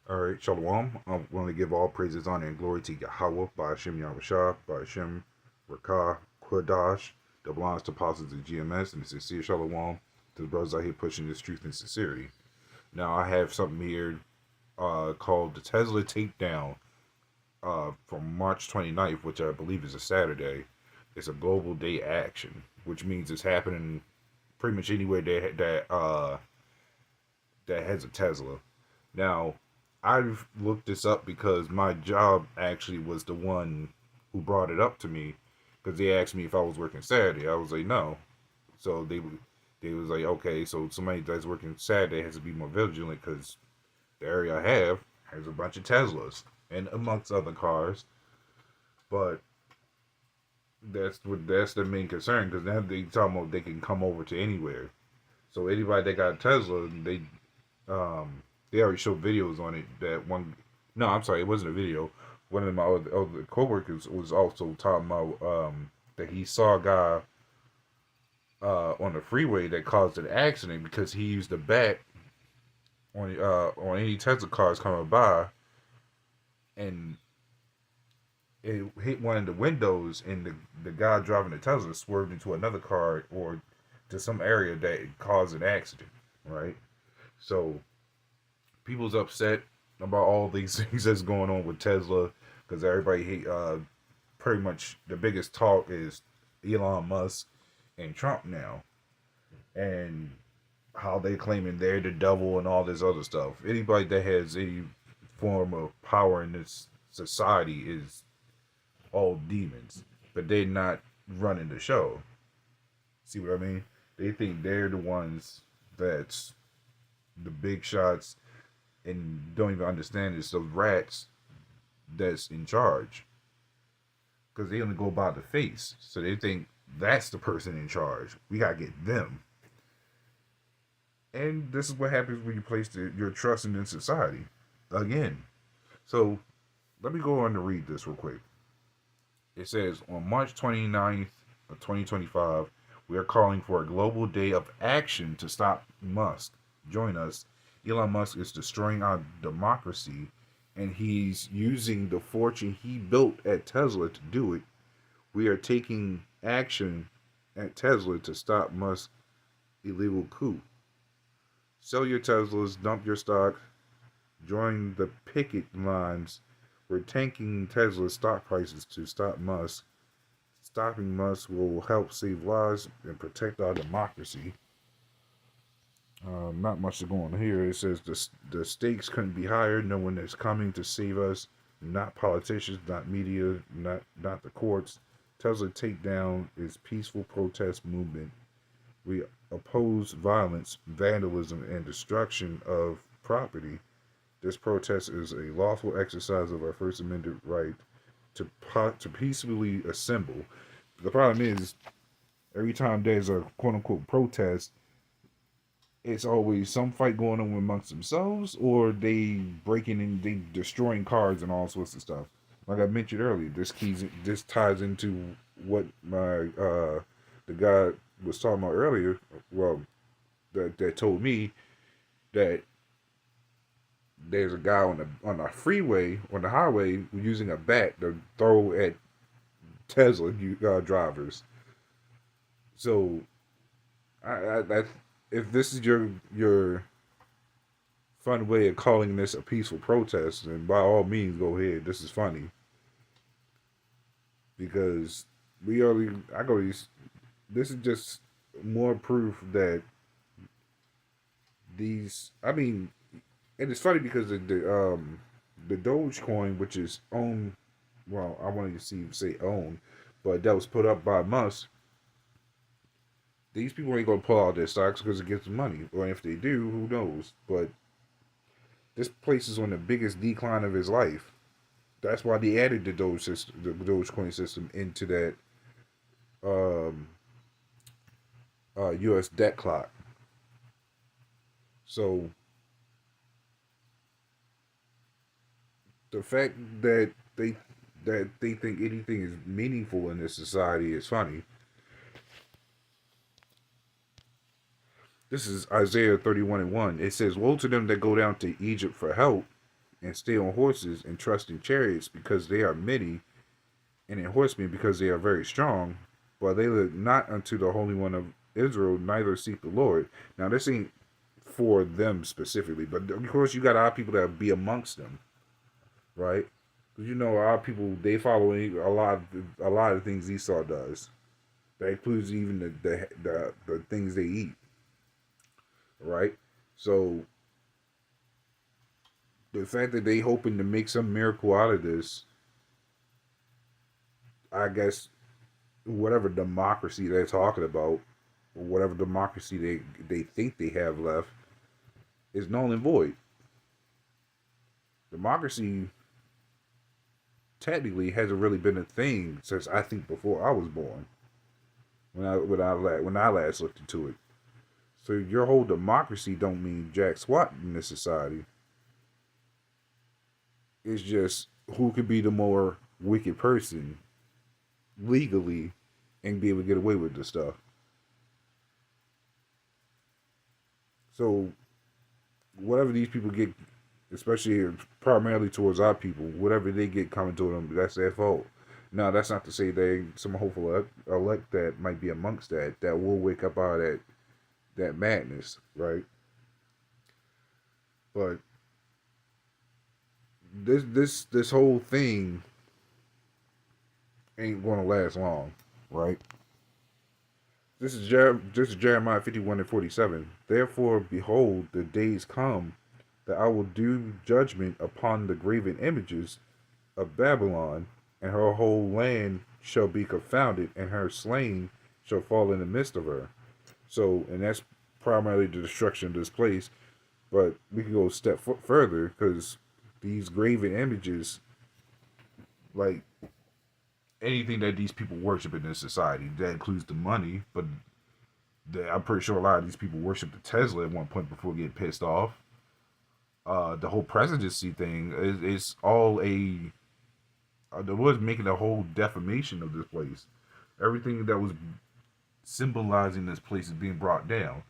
All right, Shalom. I want to give all praises, honor, and glory to Yahweh, by Hashem Yahushua, by Hashem Rakah, Quadash, the belongs to apostles of GMS, and the sincere Shalom to the brothers out here pushing this truth and sincerity. Now, I have something here called the Tesla Takedown from March 29th, which I believe is a Saturday. It's a global day action, which means it's happening pretty much anywhere that has a Tesla. Now, I've looked this up because my job actually was the one who brought it up to me because they asked me if I was working Saturday. I was like, no. So they was like, okay, so somebody that's working Saturday has to be more vigilant because the area I have has a bunch of Teslas and amongst other cars. But that's the main concern because now they talking about they can come over to anywhere. So anybody that got a Tesla, they already showed videos on it. That one, no, I'm sorry, it wasn't a video. One of my other coworkers was also talking about that he saw a guy on the freeway that caused an accident because he used a bat on any Tesla cars coming by, and it hit one of the windows, and the guy driving the Tesla swerved into another car or to some area that caused an accident, right? So people's upset about all these things that's going on with Tesla because everybody hate pretty much the biggest talk is Elon Musk and Trump now, and how they claiming they're the devil and all this other stuff. Anybody that has any form of power in this society is all demons, but they're not running the show. See what I mean? They think they're the ones that's the big shots and don't even understand it's those rats that's in charge because they only go by the face, so they think that's the person in charge. We gotta get them, and this is what happens when you place your trust in society again. So let me go on to read this real quick. It says on March 29th of 2025, we are calling for a global day of action to stop Musk. Join us. Elon Musk is destroying our democracy, and he's using the fortune he built at Tesla to do it. We are taking action at Tesla to stop Musk's illegal coup. Sell your Teslas, dump your stock, join the picket lines. We're tanking Tesla's stock prices to stop Musk. Stopping Musk will help save lives and protect our democracy. Not much to go on here. It says the stakes couldn't be higher. No one is coming to save us. Not politicians, not media, not the courts. Tesla Takedown is peaceful protest movement. We oppose violence, vandalism, and destruction of property. This protest is a lawful exercise of our First Amendment right to peacefully assemble. The problem is, every time there's a quote unquote protest, it's always some fight going on amongst themselves, or they breaking and they destroying cars and all sorts of stuff. Like I mentioned earlier, this ties into what the guy was talking about earlier. Well, that told me that there's a guy on the freeway on the highway using a bat to throw at Tesla drivers. So I if this is your fun way of calling this a peaceful protest, then by all means go ahead. This is funny because this is just more proof that these. I mean, and it's funny because the Dogecoin, which is owned, well, I wanted to say owned, but that was put up by Musk. These people ain't gonna pull out their stocks because it gives them money, or if they do, who knows? But this place is on the biggest decline of his life. That's why they added the Dogecoin system into that U.S. debt clock. So the fact that they think anything is meaningful in this society is funny. This is Isaiah 31:1. It says, "Woe to them that go down to Egypt for help, and stay on horses and trust in chariots because they are many, and in horsemen because they are very strong. But they look not unto the Holy One of Israel, neither seek the Lord. Now this ain't for them specifically, but of course you got our people that be amongst them, right? Because you know our people, they follow a lot of things Esau does. That includes even the things they eat, right? So the fact that they hoping to make some miracle out of this, I guess whatever democracy they're talking about, or whatever democracy they think they have left, is null and void. Democracy technically hasn't really been a thing since I think before I was born. When I last looked into it. So your whole democracy don't mean jack squat in this society. It's just who could be the more wicked person legally and be able to get away with this stuff. So whatever these people get, especially primarily towards our people, whatever they get coming to them, that's their fault. Now, that's not to say they some hopeful elect that might be amongst that will wake up out of that madness, right? But this whole thing ain't gonna last long, right? This is Jeremiah 51:47. Therefore, behold, the days come that I will do judgment upon the graven images of Babylon, and her whole land shall be confounded, and her slain shall fall in the midst of her. So, and that's primarily the destruction of this place. But we can go a step further, because these graven images, like anything that these people worship in this society, that includes the money, but I'm pretty sure a lot of these people worship the Tesla at one point before getting pissed off. The whole presidency thing is all there was making a whole defamation of this place. Everything that was symbolizing this place is being brought down.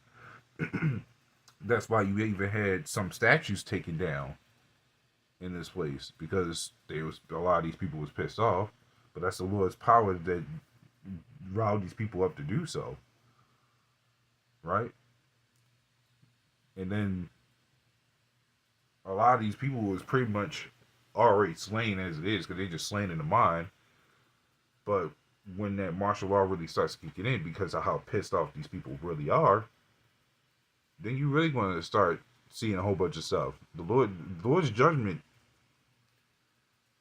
That's why you even had some statues taken down in this place, because a lot of these people was pissed off. But that's the Lord's power that riled these people up to do so, right? And then a lot of these people was pretty much already slain as it is, because they just slain in the mind. But when that martial law really starts kicking in, because of how pissed off these people really are, then you really going to start seeing a whole bunch of stuff. The Lord's judgment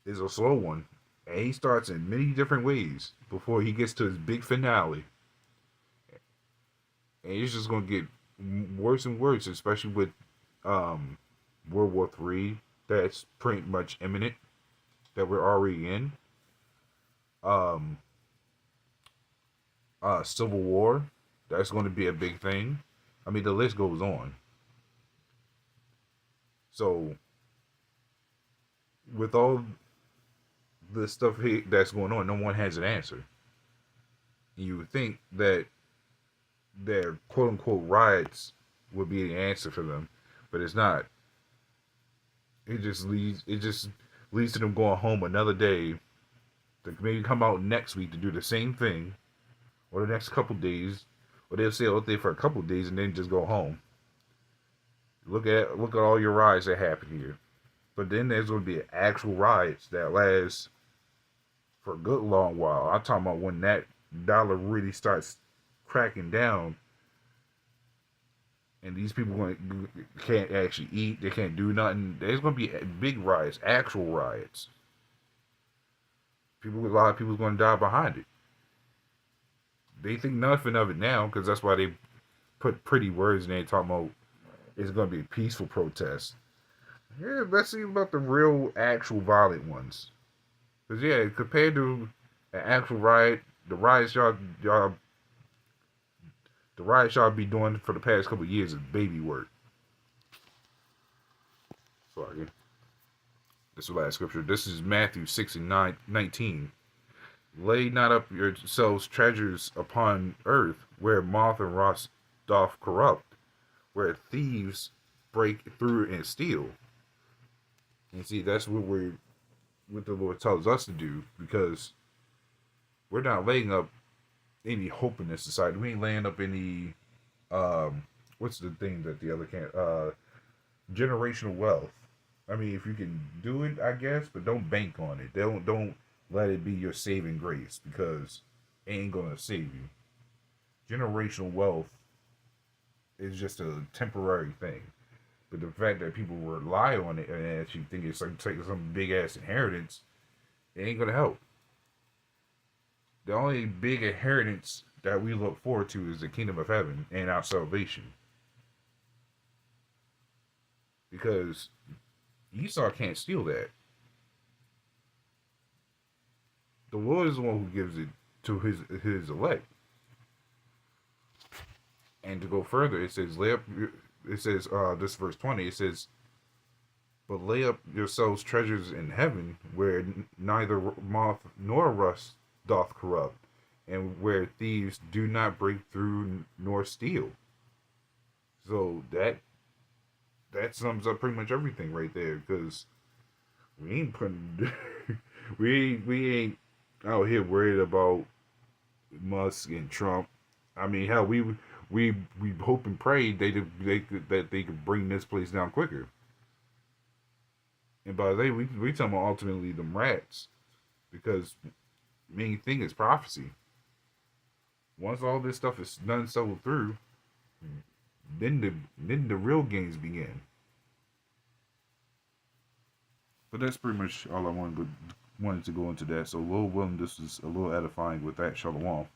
is a slow one, and he starts in many different ways before he gets to his big finale. And it's just going to get worse and worse, especially with World War III. That's pretty much imminent, that we're already in. Civil War, that's going to be a big thing. I mean, the list goes on. So, with all the stuff that's going on, no one has an answer. And you would think that their quote unquote riots would be the answer for them, but it's not. It just leads to them going home another day to maybe come out next week to do the same thing, or the next couple days, or they'll stay out there for a couple days and then just go home. Look at all your riots that happen here. But then there's going to be actual riots that last for a good long while. I'm talking about when that dollar really starts cracking down, and these people can't actually eat, they can't do nothing. There's going to be big riots, actual riots. A lot of people are going to die behind it. They think nothing of it now, because that's why they put pretty words in there talking about it's going to be a peaceful protest. Yeah, let's see about the real, actual violent ones. Because, yeah, compared to an actual riot, the riots y'all be doing for the past couple of years is baby work. Sorry. This is the last scripture. This is Matthew 6:19. Lay not up yourselves treasures upon earth, where moth and rust doth corrupt, where thieves break through and steal. And see, that's what the Lord tells us to do, because we're not laying up any hope in this society. We ain't laying up any what's the thing that the other can't generational wealth. I mean, if you can do it, I guess, but don't bank on it. Don't let it be your saving grace, because it ain't gonna save you. Generational wealth is just a temporary thing. But the fact that people rely on it and actually think it's like taking some big ass inheritance, it ain't gonna help. The only big inheritance that we look forward to is the kingdom of heaven and our salvation. Because Esau can't steal that. The Lord is the one who gives it to his elect. And to go further, it says lay up. It says this verse 20. It says, "But lay up yourselves treasures in heaven, where neither moth nor rust doth corrupt, and where thieves do not break through nor steal." So that sums up pretty much everything right there. Because we ain't putting, we ain't out here worried about Musk and Trump. I mean, hell, we hope and pray that they could bring this place down quicker. And by they, we talking about ultimately them rats, because main thing is prophecy. Once all this stuff is done settled through, then the real games begin. But that's pretty much all I wanted to go into that. So, Lord willing, this is a little edifying with that. Shalom.